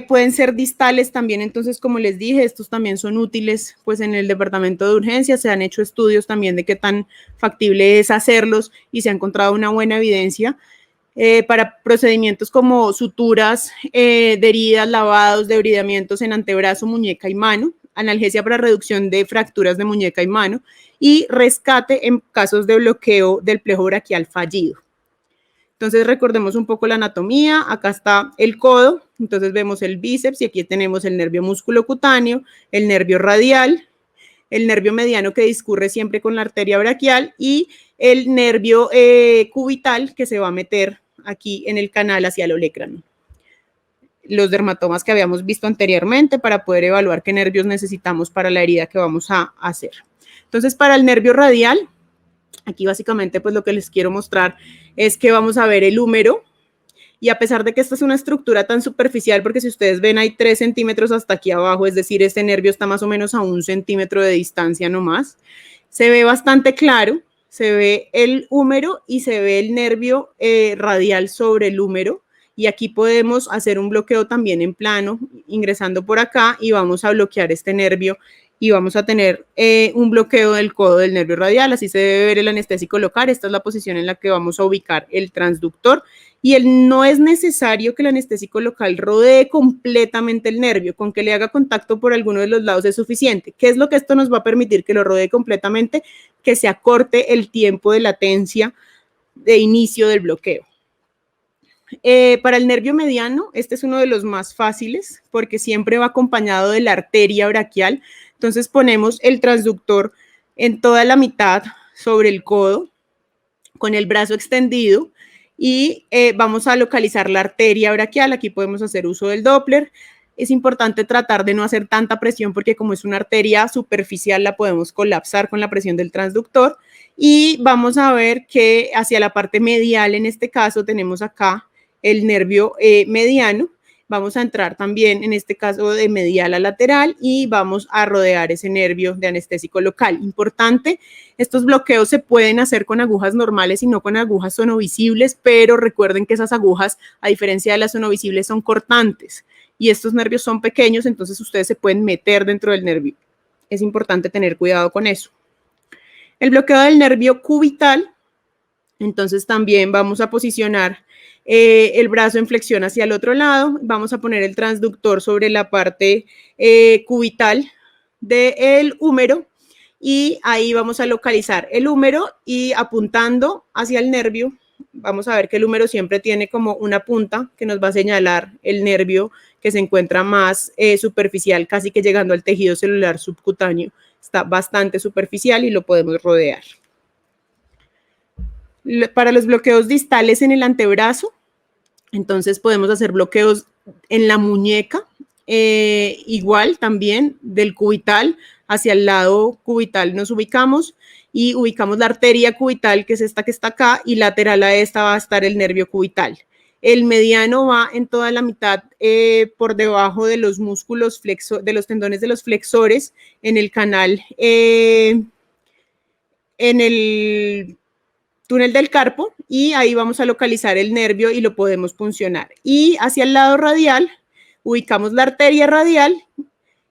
pueden ser distales también, entonces, como les dije, estos también son útiles pues en el departamento de urgencias. Se han hecho estudios también de qué tan factible es hacerlos y se ha encontrado una buena evidencia para procedimientos como suturas de heridas, lavados, debridamientos en antebrazo, muñeca y mano, analgesia para reducción de fracturas de muñeca y mano y rescate en casos de bloqueo del plejo braquial fallido. Entonces recordemos un poco la anatomía. Acá está el codo, entonces vemos el bíceps y aquí tenemos el nervio musculocutáneo, el nervio radial, el nervio mediano que discurre siempre con la arteria braquial y el nervio cubital que se va a meter aquí en el canal hacia el olecrano. Los dermatomas que habíamos visto anteriormente para poder evaluar qué nervios necesitamos para la herida que vamos a hacer. Entonces, para el nervio radial, aquí básicamente pues lo que les quiero mostrar es que vamos a ver el húmero, y a pesar de que esta es una estructura tan superficial, porque si ustedes ven hay 3 centímetros hasta aquí abajo, es decir, este nervio está más o menos a 1 centímetro de distancia nomás, se ve bastante claro, se ve el húmero y se ve el nervio radial sobre el húmero, y aquí podemos hacer un bloqueo también en plano, ingresando por acá, y vamos a bloquear este nervio y vamos a tener un bloqueo del codo del nervio radial. Así se debe ver el anestésico local. Esta es la posición en la que vamos a ubicar el transductor, y no es necesario que el anestésico local rodee completamente el nervio, con que le haga contacto por alguno de los lados es suficiente. ¿Qué es lo que esto nos va a permitir? Que lo rodee completamente, que se acorte el tiempo de latencia de inicio del bloqueo. Para el nervio mediano, este es uno de los más fáciles porque siempre va acompañado de la arteria braquial. Entonces ponemos el transductor en toda la mitad sobre el codo, con el brazo extendido, y vamos a localizar la arteria braquial. Aquí podemos hacer uso del Doppler. Es importante tratar de no hacer tanta presión porque como es una arteria superficial la podemos colapsar con la presión del transductor, y vamos a ver que hacia la parte medial, en este caso tenemos acá el nervio mediano. Vamos a entrar también, en este caso, de medial a lateral y vamos a rodear ese nervio de anestésico local. Importante, estos bloqueos se pueden hacer con agujas normales y no con agujas sonovisibles, pero recuerden que esas agujas, a diferencia de las sonovisibles, son cortantes y estos nervios son pequeños, entonces ustedes se pueden meter dentro del nervio. Es importante tener cuidado con eso. El bloqueo del nervio cubital, entonces también vamos a posicionar el brazo en flexión hacia el otro lado, vamos a poner el transductor sobre la parte cubital del húmero, y ahí vamos a localizar el húmero, y apuntando hacia el nervio, vamos a ver que el húmero siempre tiene como una punta que nos va a señalar el nervio que se encuentra más superficial, casi que llegando al tejido celular subcutáneo. Está bastante superficial y lo podemos rodear. Para los bloqueos distales en el antebrazo, entonces podemos hacer bloqueos en la muñeca, igual también del cubital hacia el lado cubital nos ubicamos y ubicamos la arteria cubital, que es esta que está acá, y lateral a esta va a estar el nervio cubital. El mediano va en toda la mitad por debajo de los músculos de los tendones de los flexores, en el canal, en el túnel del carpo, y ahí vamos a localizar el nervio y lo podemos puncionar. Y hacia el lado radial ubicamos la arteria radial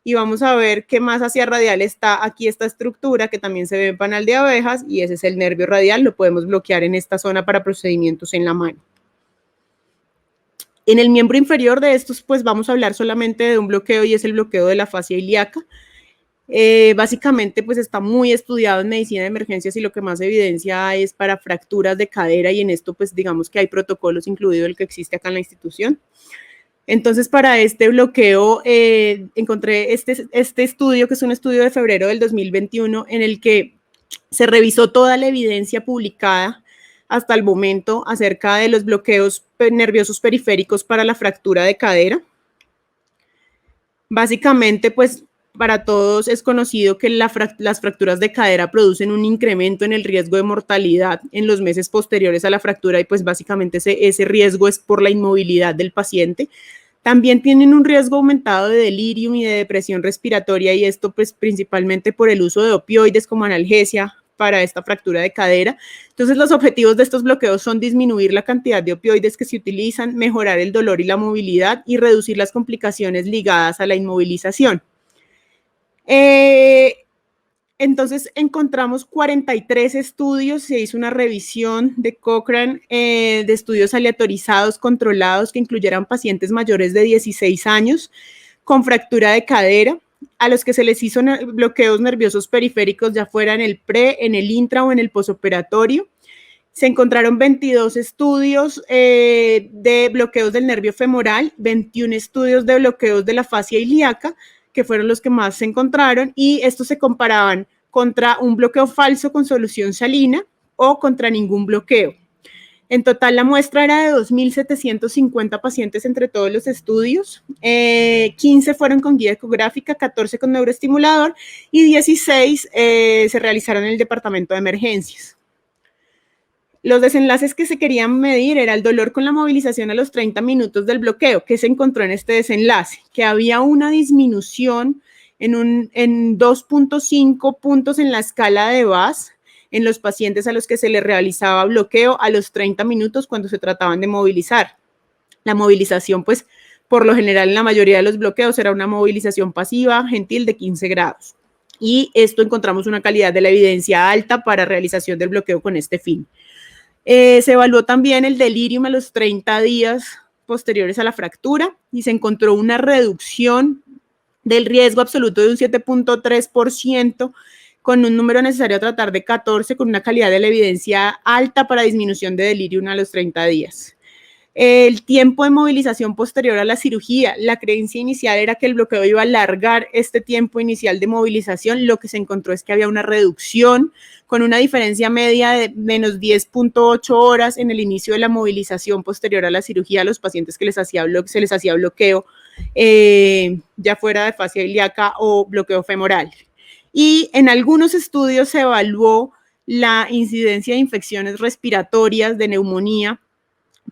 y vamos a ver qué más hacia radial está aquí esta estructura que también se ve en panal de abejas, y ese es el nervio radial. Lo podemos bloquear en esta zona para procedimientos en la mano. En el miembro inferior de estos, pues vamos a hablar solamente de un bloqueo, y es el bloqueo de la fascia ilíaca. Básicamente pues está muy estudiado en medicina de emergencias, y lo que más evidencia es para fracturas de cadera, y en esto pues digamos que hay protocolos, incluido el que existe acá en la institución. Entonces para este bloqueo encontré este estudio, que es un estudio de febrero del 2021, en el que se revisó toda la evidencia publicada hasta el momento acerca de los bloqueos nerviosos periféricos para la fractura de cadera. Básicamente, pues para todos es conocido que las fracturas de cadera producen un incremento en el riesgo de mortalidad en los meses posteriores a la fractura y pues básicamente ese riesgo es por la inmovilidad del paciente. También tienen un riesgo aumentado de delirium y de depresión respiratoria y esto pues principalmente por el uso de opioides como analgesia para esta fractura de cadera. Entonces los objetivos de estos bloqueos son disminuir la cantidad de opioides que se utilizan, mejorar el dolor y la movilidad y reducir las complicaciones ligadas a la inmovilización. Entonces encontramos 43 estudios, se hizo una revisión de Cochrane de estudios aleatorizados, controlados, que incluyeran pacientes mayores de 16 años con fractura de cadera, a los que se les hizo bloqueos nerviosos periféricos, ya fuera en el pre, en el intra o en el posoperatorio. Se encontraron 22 estudios de bloqueos del nervio femoral, 21 estudios de bloqueos de la fascia ilíaca, que fueron los que más se encontraron, y estos se comparaban contra un bloqueo falso con solución salina o contra ningún bloqueo. En total, la muestra era de 2.750 pacientes entre todos los estudios. 15 fueron con guía ecográfica, 14 con neuroestimulador y 16 se realizaron en el departamento de emergencias. Los desenlaces que se querían medir era el dolor con la movilización a los 30 minutos del bloqueo, que se encontró en este desenlace, que había una disminución en 2.5 puntos en la escala de VAS en los pacientes a los que se les realizaba bloqueo a los 30 minutos cuando se trataban de movilizar. La movilización, pues, por lo general en la mayoría de los bloqueos era una movilización pasiva, gentil de 15 grados. Y esto encontramos una calidad de la evidencia alta para realización del bloqueo con este fin. Se evaluó también el delirium a los 30 días posteriores a la fractura y se encontró una reducción del riesgo absoluto de un 7.3%, con un número necesario a tratar de 14, con una calidad de la evidencia alta para disminución de delirium a los 30 días. El tiempo de movilización posterior a la cirugía, la creencia inicial era que el bloqueo iba a alargar este tiempo inicial de movilización. Lo que se encontró es que había una reducción con una diferencia media de menos 10.8 horas en el inicio de la movilización posterior a la cirugía a los pacientes que se les hacía bloqueo, ya fuera de fascia ilíaca o bloqueo femoral. Y en algunos estudios se evaluó la incidencia de infecciones respiratorias, de neumonía,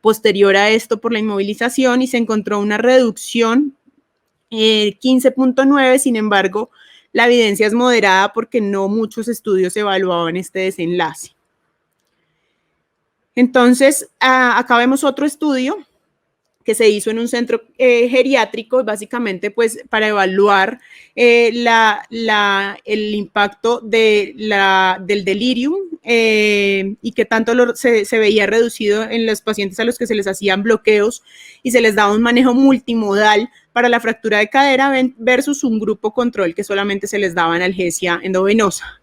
posterior a esto por la inmovilización y se encontró una reducción 15.9, sin embargo, la evidencia es moderada porque no muchos estudios evaluaban este desenlace. Entonces, acá vemos otro estudio que se hizo en un centro geriátrico, básicamente pues para evaluar el impacto del delirium y qué tanto se veía reducido en los pacientes a los que se les hacían bloqueos y se les daba un manejo multimodal para la fractura de cadera versus un grupo control que solamente se les daba analgesia endovenosa.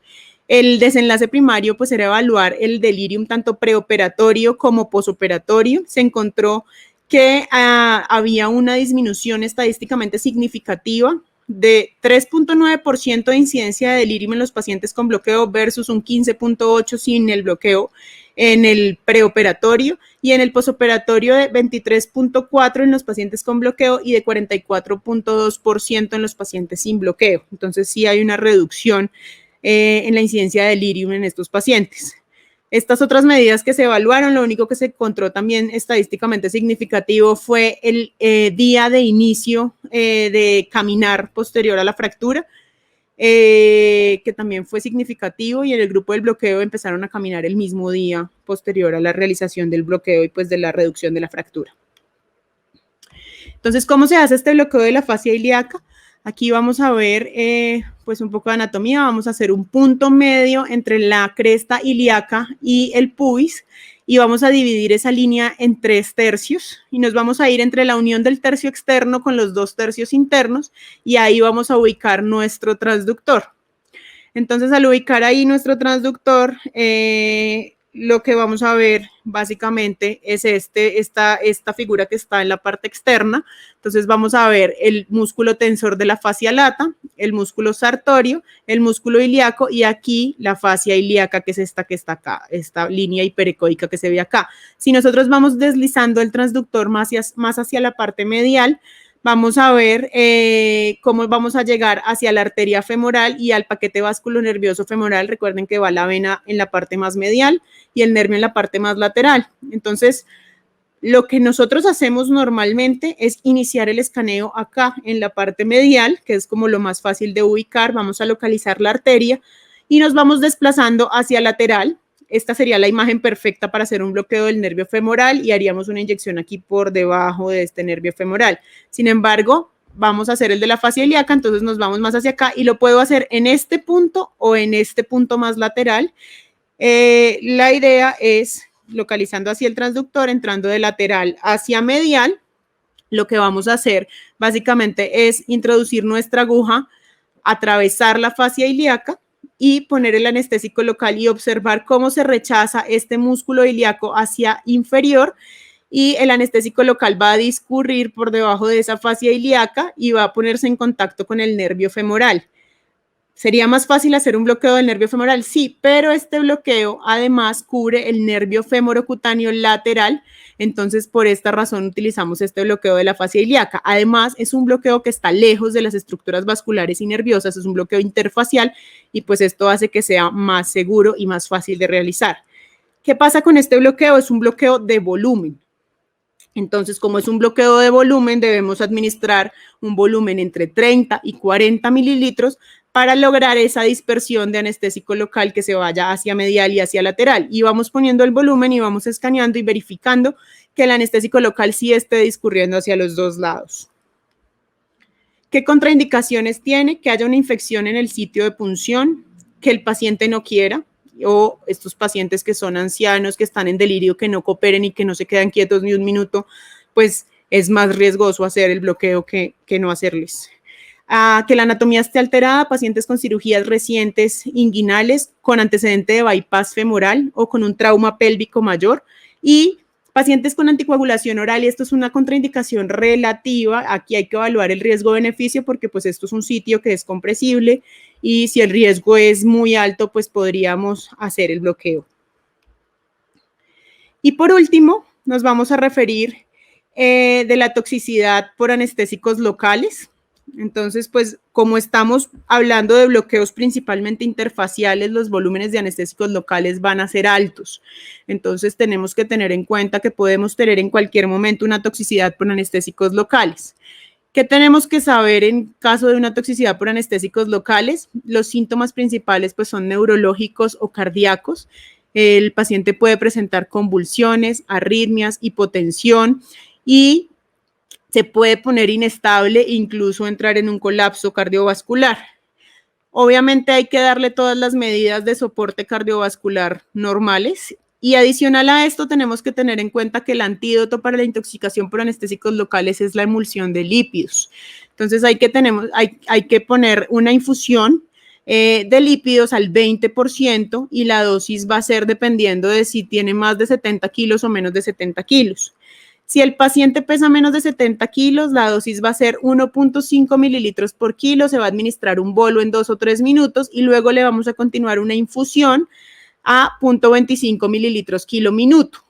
El desenlace primario pues era evaluar el delirium tanto preoperatorio como posoperatorio. Se encontró que había una disminución estadísticamente significativa de 3.9% de incidencia de delirium en los pacientes con bloqueo versus un 15.8% sin el bloqueo en el preoperatorio y en el posoperatorio de 23.4% en los pacientes con bloqueo y de 44.2% en los pacientes sin bloqueo. Entonces sí hay una reducción en la incidencia de delirium en estos pacientes. Estas otras medidas que se evaluaron, lo único que se encontró también estadísticamente significativo fue el día de inicio de caminar posterior a la fractura, que también fue significativo, y en el grupo del bloqueo empezaron a caminar el mismo día posterior a la realización del bloqueo y pues de la reducción de la fractura. Entonces, ¿cómo se hace este bloqueo de la fascia ilíaca? Aquí vamos a ver pues un poco de anatomía, vamos a hacer un punto medio entre la cresta ilíaca y el pubis y vamos a dividir esa línea en 3 tercios y nos vamos a ir entre la unión del tercio externo con los 2 tercios internos y ahí vamos a ubicar nuestro transductor. Entonces, al ubicar ahí nuestro transductor, lo que vamos a ver básicamente es esta figura que está en la parte externa. Entonces vamos a ver el músculo tensor de la fascia lata, el músculo sartorio, el músculo ilíaco y aquí la fascia ilíaca, que es esta que está acá, esta línea hiperecoica que se ve acá. Si nosotros vamos deslizando el transductor más hacia la parte medial, vamos a ver cómo vamos a llegar hacia la arteria femoral y al paquete vasculonervioso femoral. Recuerden que va la vena en la parte más medial y el nervio en la parte más lateral. Entonces, lo que nosotros hacemos normalmente es iniciar el escaneo acá en la parte medial, que es como lo más fácil de ubicar. Vamos a localizar la arteria y nos vamos desplazando hacia lateral. Esta sería la imagen perfecta para hacer un bloqueo del nervio femoral y haríamos una inyección aquí por debajo de este nervio femoral. Sin embargo, vamos a hacer el de la fascia ilíaca, entonces nos vamos más hacia acá y lo puedo hacer en este punto o en este punto más lateral. La idea es, localizando hacia el transductor, entrando de lateral hacia medial, lo que vamos a hacer básicamente es introducir nuestra aguja, atravesar la fascia ilíaca y poner el anestésico local y observar cómo se rechaza este músculo ilíaco hacia inferior y el anestésico local va a discurrir por debajo de esa fascia ilíaca y va a ponerse en contacto con el nervio femoral. ¿Sería más fácil hacer un bloqueo del nervio femoral? Sí, pero este bloqueo además cubre el nervio femorocutáneo lateral, entonces por esta razón utilizamos este bloqueo de la fascia ilíaca. Además, es un bloqueo que está lejos de las estructuras vasculares y nerviosas, es un bloqueo interfacial y pues esto hace que sea más seguro y más fácil de realizar. ¿Qué pasa con este bloqueo? Es un bloqueo de volumen. Entonces, como es un bloqueo de volumen, debemos administrar un volumen entre 30 y 40 mililitros para lograr esa dispersión de anestésico local que se vaya hacia medial y hacia lateral. Y vamos poniendo el volumen y vamos escaneando y verificando que el anestésico local sí esté discurriendo hacia los dos lados. ¿Qué contraindicaciones tiene? Que haya una infección en el sitio de punción, que el paciente no quiera, o estos pacientes que son ancianos, que están en delirio, que no cooperen y que no se quedan quietos ni un minuto, pues es más riesgoso hacer el bloqueo que no hacerles. Que la anatomía esté alterada, pacientes con cirugías recientes inguinales, con antecedente de bypass femoral o con un trauma pélvico mayor y pacientes con anticoagulación oral, y esto es una contraindicación relativa. Aquí hay que evaluar el riesgo-beneficio porque pues esto es un sitio que es compresible y si el riesgo es muy alto, pues podríamos hacer el bloqueo. Y por último, nos vamos a referir de la toxicidad por anestésicos locales. Entonces, pues como estamos hablando de bloqueos principalmente interfaciales, los volúmenes de anestésicos locales van a ser altos. Entonces, tenemos que tener en cuenta que podemos tener en cualquier momento una toxicidad por anestésicos locales. ¿Qué tenemos que saber en caso de una toxicidad por anestésicos locales? Los síntomas principales pues son neurológicos o cardíacos. El paciente puede presentar convulsiones, arritmias, hipotensión y se puede poner inestable e incluso entrar en un colapso cardiovascular. Obviamente hay que darle todas las medidas de soporte cardiovascular normales y adicional a esto tenemos que tener en cuenta que el antídoto para la intoxicación por anestésicos locales es la emulsión de lípidos. Entonces hay que poner una infusión de lípidos al 20% y la dosis va a ser dependiendo de si tiene más de 70 kilos o menos de 70 kilos. Si el paciente pesa menos de 70 kilos, la dosis va a ser 1.5 mililitros por kilo, se va a administrar un bolo en 2 o 3 minutos y luego le vamos a continuar una infusión a 0.25 mililitros kilo minuto.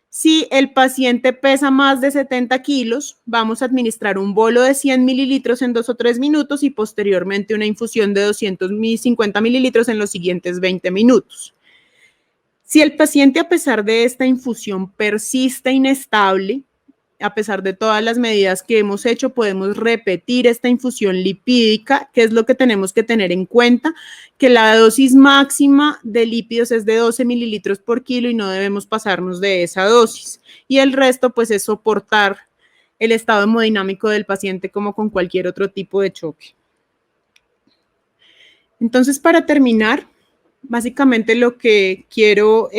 Si el paciente pesa más de 70 kilos, vamos a administrar un bolo de 100 mililitros en 2 o 3 minutos y posteriormente una infusión de 250 mililitros en los siguientes 20 minutos. Si el paciente, a pesar de esta infusión, persiste inestable, a pesar de todas las medidas que hemos hecho, podemos repetir esta infusión lipídica, que es lo que tenemos que tener en cuenta, que la dosis máxima de lípidos es de 12 mililitros por kilo y no debemos pasarnos de esa dosis. Y el resto, pues, es soportar el estado hemodinámico del paciente como con cualquier otro tipo de choque. Entonces, para terminar, básicamente lo que quiero,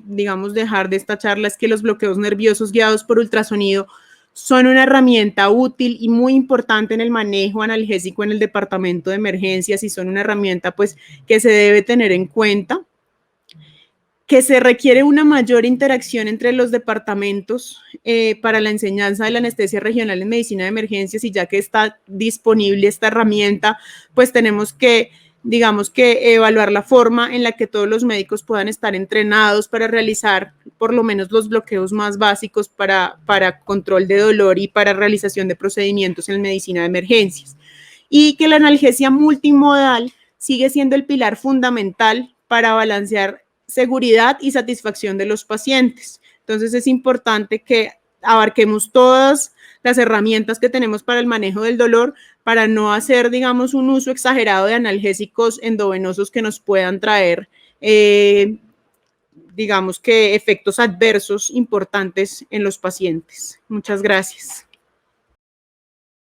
digamos, dejar de esta charla es que los bloqueos nerviosos guiados por ultrasonido son una herramienta útil y muy importante en el manejo analgésico en el departamento de emergencias y son una herramienta pues que se debe tener en cuenta, que se requiere una mayor interacción entre los departamentos para la enseñanza de la anestesia regional en medicina de emergencias y ya que está disponible esta herramienta, pues tenemos que digamos que evaluar la forma en la que todos los médicos puedan estar entrenados para realizar por lo menos los bloqueos más básicos para control de dolor y para realización de procedimientos en medicina de emergencias. Y que la analgesia multimodal sigue siendo el pilar fundamental para balancear seguridad y satisfacción de los pacientes. Entonces es importante que abarquemos todas las herramientas que tenemos para el manejo del dolor para no hacer, digamos, un uso exagerado de analgésicos endovenosos que nos puedan traer, digamos que efectos adversos importantes en los pacientes. Muchas gracias.